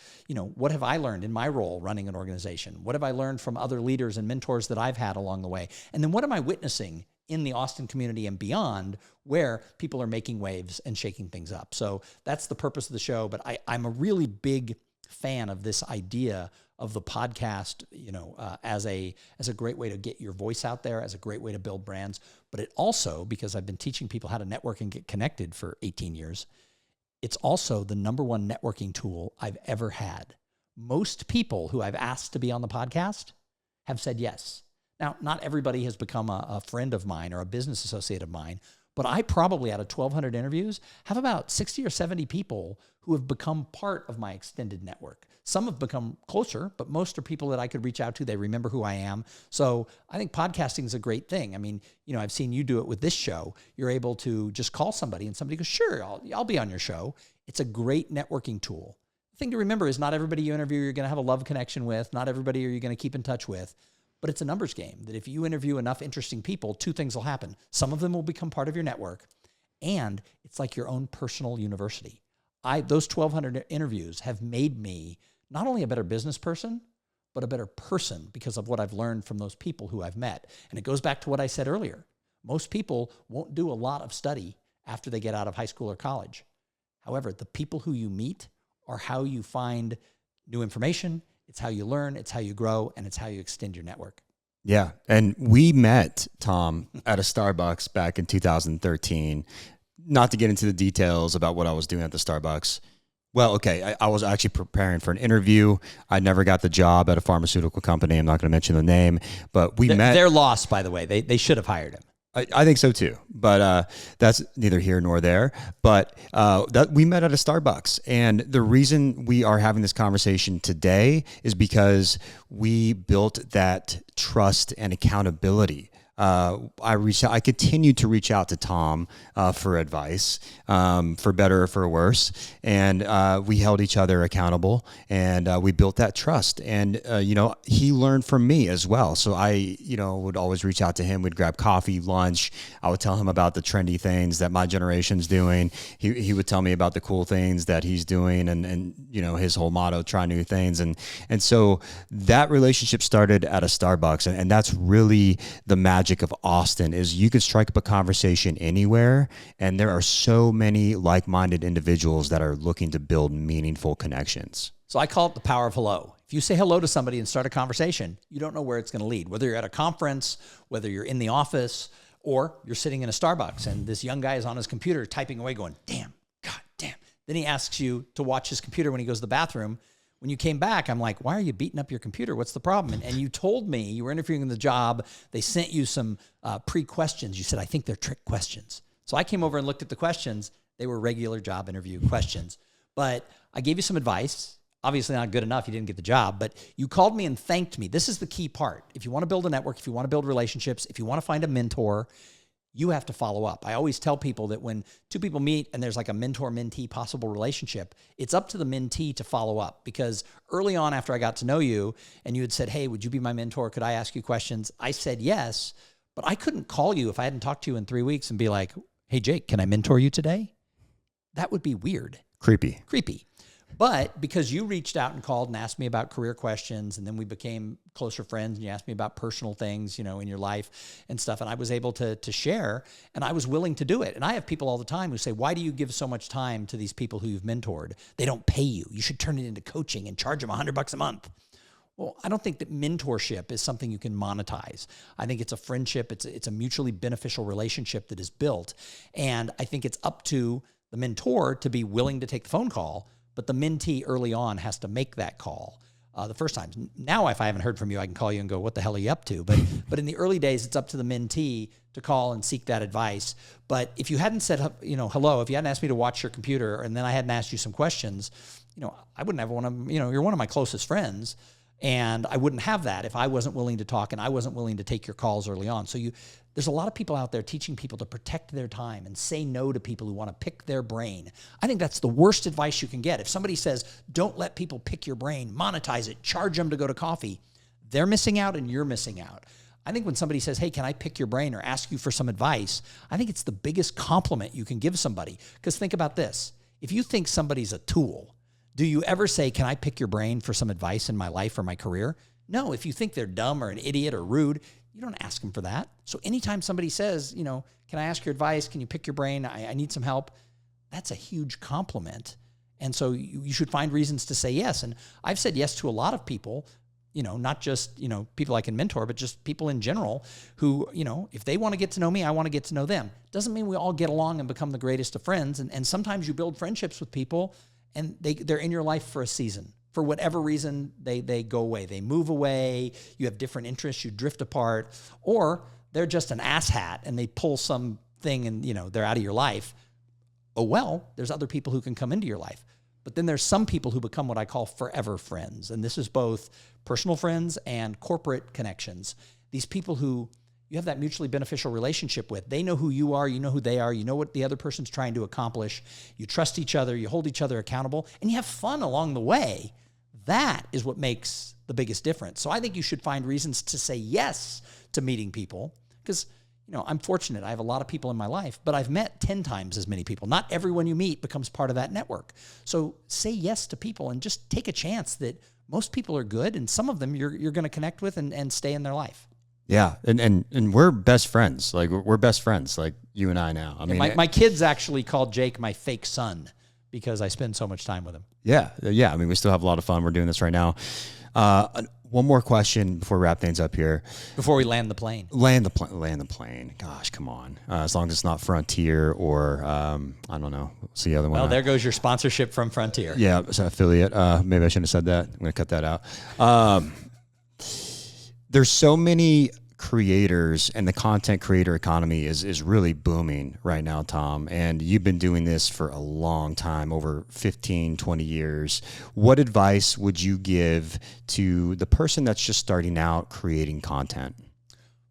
what have I learned in my role running an organization? What have I learned from other leaders and mentors that I've had along the way? And then what am I witnessing in the Austin community and beyond, where people are making waves and shaking things up? So that's the purpose of the show. But I'm a really big fan of this idea of the podcast, as a great way to get your voice out there, as a great way to build brands. But it also, because I've been teaching people how to network and get connected for 18 years, it's also the number one networking tool I've ever had. Most people who I've asked to be on the podcast have said yes. Now, not everybody has become a friend of mine or a business associate of mine, but I probably, out of 1,200 interviews, have about 60 or 70 people who have become part of my extended network. Some have become closer, but most are people that I could reach out to. They remember who I am. So I think podcasting is a great thing. I mean, I've seen you do it with this show. You're able to just call somebody and somebody goes, sure, I'll be on your show. It's a great networking tool. The thing to remember is not everybody you interview you're going to have a love connection with. Not everybody are you going to keep in touch with. But it's a numbers game that if you interview enough interesting people, two things will happen. Some of them will become part of your network, and it's like your own personal university. Those 1,200 interviews have made me not only a better business person, but a better person because of what I've learned from those people who I've met. And it goes back to what I said earlier. Most people won't do a lot of study after they get out of high school or college. However, the people who you meet are how you find new information. It's how you learn, it's how you grow, and it's how you extend your network. Yeah. And we met, Tom, at a Starbucks back in 2013. Not to get into the details about what I was doing at the Starbucks. Well, okay, I was actually preparing for an interview. I never got the job at a pharmaceutical company. I'm not going to mention the name, but we met. They're lost, by the way. They should have hired him. I think so too, but that's neither here nor there. But that we met at a Starbucks, and the reason we are having this conversation today is because we built that trust and accountability. I continued to reach out to Tom for advice, for better or for worse, and we held each other accountable, and we built that trust. And he learned from me as well. So I would always reach out to him. We'd grab coffee, lunch. I would tell him about the trendy things that my generation's doing. He would tell me about the cool things that he's doing, and his whole motto, try new things. And so that relationship started at a Starbucks, and that's really the magic of Austin. Is you can strike up a conversation anywhere, and there are so many like-minded individuals that are looking to build meaningful connections. So I call it the power of hello. If you say hello to somebody and start a conversation, you don't know where it's going to lead. Whether you're at a conference, whether you're in the office, or you're sitting in a Starbucks and this young guy is on his computer typing away going, damn, God damn. Then he asks you to watch his computer when he goes to the bathroom. When you came back, I'm like, why are you beating up your computer? What's the problem? And you told me you were interviewing in the job. They sent you some pre-questions. You said, I think they're trick questions. So I came over and looked at the questions. They were regular job interview questions. But I gave you some advice. Obviously not good enough. You didn't get the job. But you called me and thanked me. This is the key part. If you want to build a network, if you want to build relationships, if you want to find a mentor, you have to follow up. I always tell people that when two people meet and there's like a mentor-mentee possible relationship, it's up to the mentee to follow up, because early on after I got to know you and you had said, hey, would you be my mentor? Could I ask you questions? I said yes, but I couldn't call you if I hadn't talked to you in 3 weeks and be like, hey, Jake, can I mentor you today? That would be weird. Creepy. But because you reached out and called and asked me about career questions, and then we became closer friends, and you asked me about personal things, in your life and stuff, and I was able to share, and I was willing to do it. And I have people all the time who say, why do you give so much time to these people who you've mentored? They don't pay you. You should turn it into coaching and charge them $100 a month. Well, I don't think that mentorship is something you can monetize. I think it's a friendship. It's a mutually beneficial relationship that is built. And I think it's up to the mentor to be willing to take the phone call, but the mentee early on has to make that call the first time. Now, if I haven't heard from you, I can call you and go, what the hell are you up to? But in the early days, it's up to the mentee to call and seek that advice. But if you hadn't said, hello, if you hadn't asked me to watch your computer and then I hadn't asked you some questions, I wouldn't have you're one of my closest friends. And I wouldn't have that if I wasn't willing to talk and I wasn't willing to take your calls early on. So there's a lot of people out there teaching people to protect their time and say no to people who want to pick their brain. I think that's the worst advice you can get. If somebody says, don't let people pick your brain, monetize it, charge them to go to coffee, they're missing out and you're missing out. I think when somebody says, hey, can I pick your brain or ask you for some advice? I think it's the biggest compliment you can give somebody. Because think about this. If you think somebody's a tool, do you ever say, can I pick your brain for some advice in my life or my career? No. If you think they're dumb or an idiot or rude, you don't ask them for that. So anytime somebody says, can I ask your advice? Can you pick your brain? I need some help. That's a huge compliment. And so you should find reasons to say yes. And I've said yes to a lot of people, not just, people I can mentor, but just people in general who, if they want to get to know me, I want to get to know them. Doesn't mean we all get along and become the greatest of friends. And sometimes you build friendships with people and they're in your life for a season. For whatever reason, they go away. They move away. You have different interests. You drift apart. Or they're just an asshat and they pull something and, they're out of your life. Oh, well, there's other people who can come into your life. But then there's some people who become what I call forever friends. And this is both personal friends and corporate connections. These people who you have that mutually beneficial relationship with. They know who you are. You know who they are. You know what the other person's trying to accomplish. You trust each other. You hold each other accountable. And you have fun along the way. That is what makes the biggest difference. So I think you should find reasons to say yes to meeting people because, I'm fortunate. I have a lot of people in my life, but I've met 10 times as many people. Not everyone you meet becomes part of that network. So say yes to people and just take a chance that most people are good and some of them you're going to connect with and stay in their life. Yeah. And we're best friends. Like we're best friends, like you and I now. I mean, my kids actually called Jake my fake son because I spend so much time with him. Yeah. Yeah. I mean, we still have a lot of fun. We're doing this right now. One more question before we wrap things up here. Before we land the plane. Land the plane. Gosh, come on. As long as it's not Frontier or, I don't know. What's the other one? Well, there goes your sponsorship from Frontier. Yeah, it's an affiliate. Maybe I shouldn't have said that. I'm going to cut that out. There's so many creators and the content creator economy is really booming right now, Thom. And you've been doing this for a long time, over 15, 20 years. What advice would you give to the person that's just starting out creating content?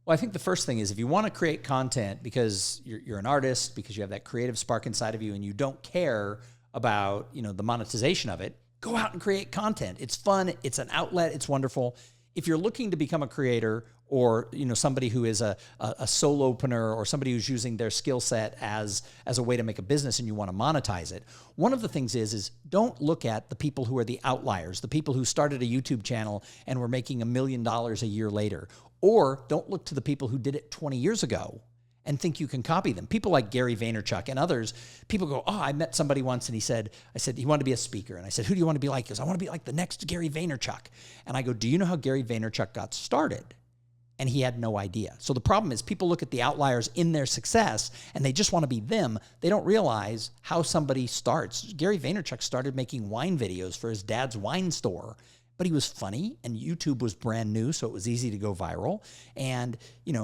Well, I think the first thing is if you want to create content because you're an artist, because you have that creative spark inside of you and you don't care about, the monetization of it, go out and create content. It's fun. It's an outlet. It's wonderful. If you're looking to become a creator or somebody who is a solopreneur or somebody who's using their skill set as a way to make a business and you want to monetize it, one of the things is don't look at the people who are the outliers, the people who started a YouTube channel and were making $1 million a year later, or don't look to the people who did it 20 years ago and think you can copy them. People like Gary Vaynerchuk and others, people go, I met somebody once and I said he wanted to be a speaker. And I said, who do you want to be like? He goes, I want to be like the next Gary Vaynerchuk. And I go, do you know how Gary Vaynerchuk got started? And he had no idea. So the problem is people look at the outliers in their success and they just want to be them. They don't realize how somebody starts. Gary Vaynerchuk started making wine videos for his dad's wine store, but he was funny and YouTube was brand new, so it was easy to go viral. And,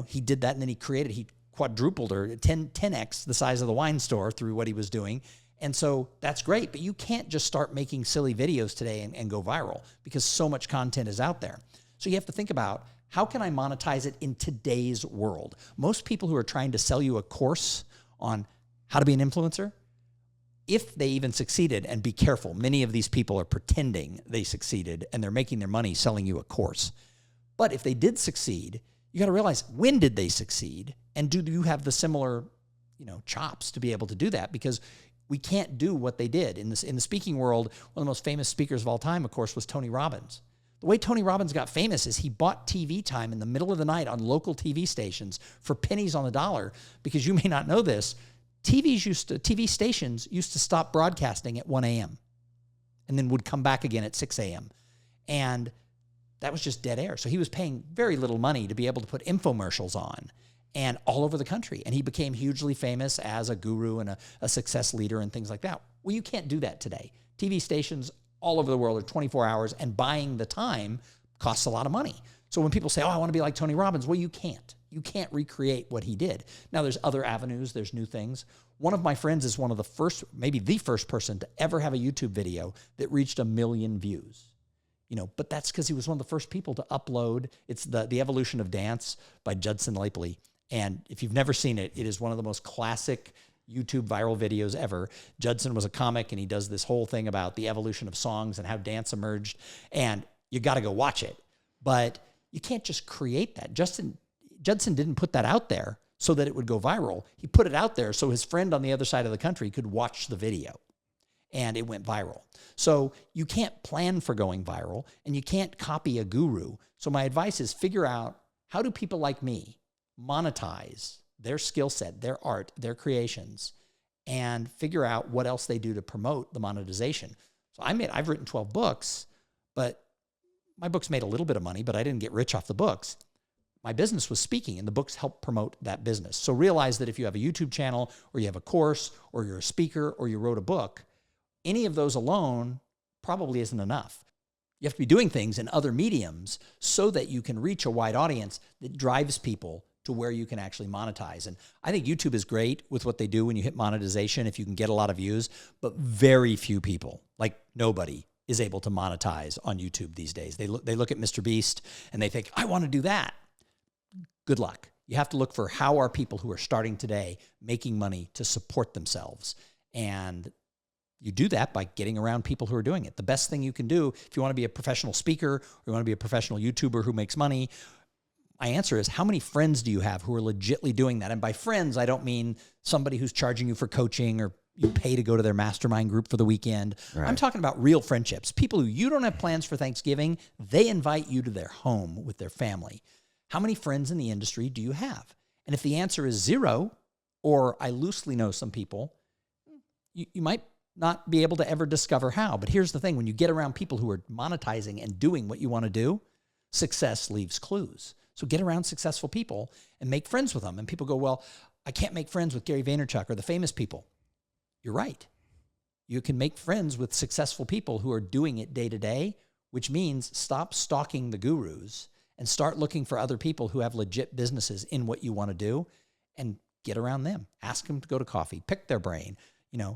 he did that and then he quadrupled or 10x the size of the wine store through what he was doing. And so that's great, but you can't just start making silly videos today and go viral because so much content is out there. So you have to think about, how can I monetize it in today's world? Most people who are trying to sell you a course on how to be an influencer, if they even succeeded, and be careful, many of these people are pretending they succeeded and they're making their money selling you a course. But if they did succeed, you got to realize, when did they succeed? And do you have the similar, chops to be able to do that? Because we can't do what they did. In the speaking world, one of the most famous speakers of all time, of course, was Tony Robbins. The way Tony Robbins got famous is he bought TV time in the middle of the night on local TV stations for pennies on the dollar, because you may not know this, TV stations used to stop broadcasting at 1 a.m. and then would come back again at 6 a.m. And that was just dead air. So he was paying very little money to be able to put infomercials on and all over the country. And he became hugely famous as a guru and a success leader and things like that. Well, you can't do that today. TV stations all over the world are 24 hours, and buying the time costs a lot of money. So when people say, I want to be like Tony Robbins, well, you can't. You can't recreate what he did. Now, there's other avenues. There's new things. One of my friends is one of the first, maybe the first person to ever have a YouTube video that reached 1 million views. But that's because he was one of the first people to upload. It's the Evolution of Dance by Judson Lapely. And if you've never seen it, it is one of the most classic YouTube viral videos ever. Judson was a comic, and he does this whole thing about the evolution of songs and how dance emerged. And you got to go watch it. But you can't just create that. Judson didn't put that out there so that it would go viral. He put it out there so his friend on the other side of the country could watch the video. And it went viral. So you can't plan for going viral, and you can't copy a guru. So my advice is figure out, how do people like me monetize their skill set, their art, their creations, and figure out what else they do to promote the monetization. So I've written 12 books, but my books made a little bit of money, but I didn't get rich off the books. My business was speaking, and the books help promote that business. So realize that if you have a YouTube channel, or you have a course, or you're a speaker, or you wrote a book, any of those alone probably isn't enough. You have to be doing things in other mediums so that you can reach a wide audience that drives people to where you can actually monetize. And I think YouTube is great with what they do when you hit monetization, if you can get a lot of views, but very few people, like nobody, is able to monetize on YouTube these days. They look at Mr. Beast and they think, I want to do that. Good luck. You have to look for, how are people who are starting today making money to support themselves? And you do that by getting around people who are doing it. The best thing you can do if you want to be a professional speaker, or you want to be a professional YouTuber who makes money, my answer is, how many friends do you have who are legitly doing that? And by friends, I don't mean somebody who's charging you for coaching, or you pay to go to their mastermind group for the weekend. Right. I'm talking about real friendships, people who you don't have plans for Thanksgiving. They invite you to their home with their family. How many friends in the industry do you have? And if the answer is 0, or I loosely know some people, you might not be able to ever discover how. But here's the thing. When you get around people who are monetizing and doing what you want to do, success leaves clues. So get around successful people and make friends with them. And people go, well, I can't make friends with Gary Vaynerchuk or the famous people. You're right. You can make friends with successful people who are doing it day to day, which means stop stalking the gurus and start looking for other people who have legit businesses in what you want to do, and get around them. Ask them to go to coffee, pick their brain,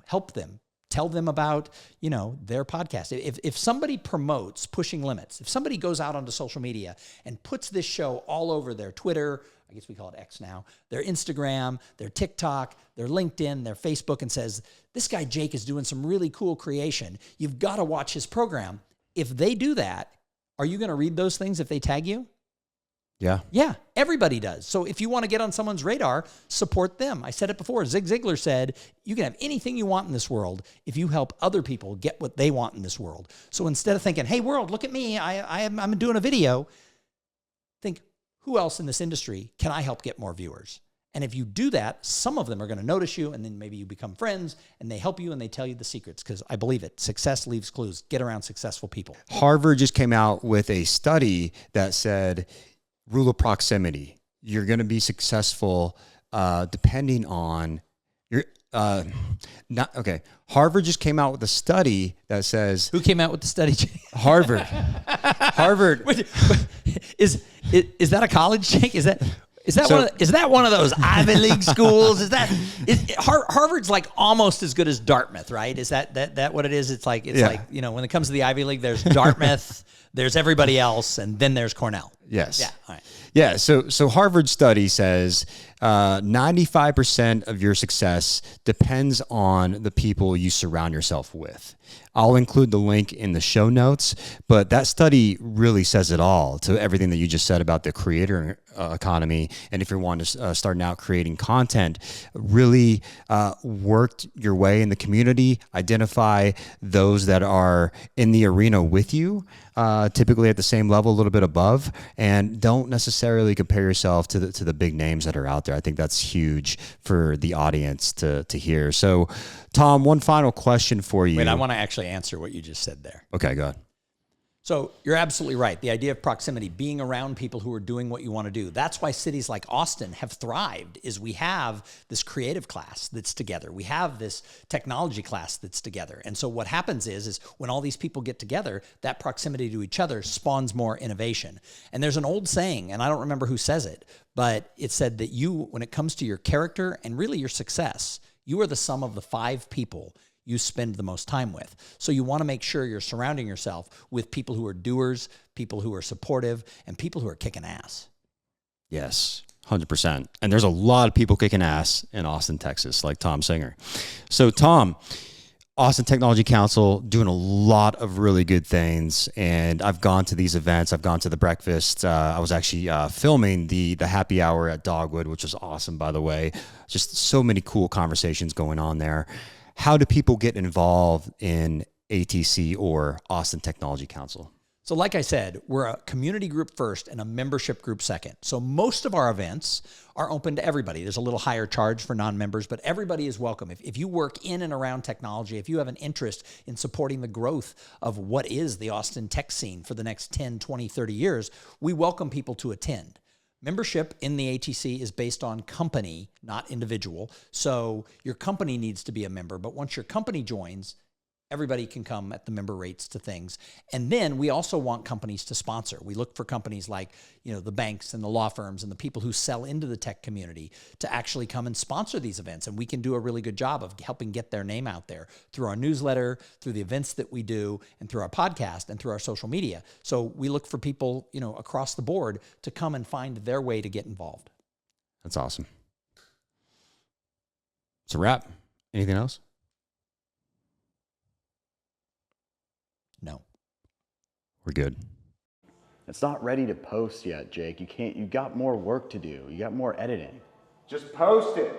help them. Tell them about, their podcast. If somebody promotes Pushing Limits, if somebody goes out onto social media and puts this show all over their Twitter, I guess we call it X now, their Instagram, their TikTok, their LinkedIn, their Facebook, and says, this guy Jake is doing some really cool creation, you've got to watch his program. If they do that, are you going to read those things if they tag you? Yeah. Yeah, everybody does. So if you want to get on someone's radar, support them. I said it before. Zig Ziglar said, you can have anything you want in this world if you help other people get what they want in this world. So instead of thinking, hey, world, look at me, I'm doing a video, think, who else in this industry can I help get more viewers? And if you do that, some of them are going to notice you, and then maybe you become friends, and they help you, and they tell you the secrets, because I believe it. Success leaves clues. Get around successful people. Harvard just came out with a study that said, rule of proximity. You're going to be successful depending on your Harvard just came out with a study that says, who came out with the study? Harvard. Harvard. Wait, is that a college, Jake? Is that one of those Ivy League schools? Harvard's like almost as good as Dartmouth, right? Is that what it is? It's like when it comes to the Ivy League, there's Dartmouth, there's everybody else, and then there's Cornell. Yes. Yeah. All right. Yeah. So Harvard study says 95% of your success depends on the people you surround yourself with. I'll include the link in the show notes, but that study really says it all to everything that you just said about the creator economy. And if you're wanting to starting out creating content, really work your way in the community, identify those that are in the arena with you, typically at the same level, a little bit above, and don't necessarily compare yourself to the big names that are out there. I think that's huge for the audience to hear. So, Thom, one final question for you. Wait, I want to actually answer what you just said there. Okay, go ahead. So you're absolutely right. The idea of proximity, being around people who are doing what you want to do. That's why cities like Austin have thrived, is we have this creative class that's together. We have this technology class that's together. And so what happens is when all these people get together, that proximity to each other spawns more innovation. And there's an old saying, and I don't remember who says it, but it said that when it comes to your character and really your success, you are the sum of the 5 people you spend the most time with. So you want to make sure you're surrounding yourself with people who are doers, people who are supportive, and people who are kicking ass. Yes, 100%. And there's a lot of people kicking ass in Austin, Texas, like Thom Singer. So Thom, Austin Technology Council doing a lot of really good things, and I've gone to these events. I've gone to the breakfast. I was actually filming the happy hour at Dogwood, which was awesome, by the way. Just so many cool conversations going on there. How do people get involved in ATC or Austin Technology Council? So like I said, we're a community group first and a membership group second. So most of our events are open to everybody. There's a little higher charge for non-members, but everybody is welcome. If you work in and around technology, if you have an interest in supporting the growth of what is the Austin tech scene for the next 10, 20, 30 years, we welcome people to attend. Membership in the ATC is based on company, not individual. So your company needs to be a member, but once your company joins, everybody can come at the member rates to things. And then we also want companies to sponsor. We look for companies like, the banks and the law firms and the people who sell into the tech community to actually come and sponsor these events. And we can do a really good job of helping get their name out there through our newsletter, through the events that we do, and through our podcast and through our social media. So we look for people, across the board to come and find their way to get involved. That's awesome. It's a wrap. Anything else? No. We're good. It's not ready to post yet, Jake. You got more work to do. You got more editing. Just post it.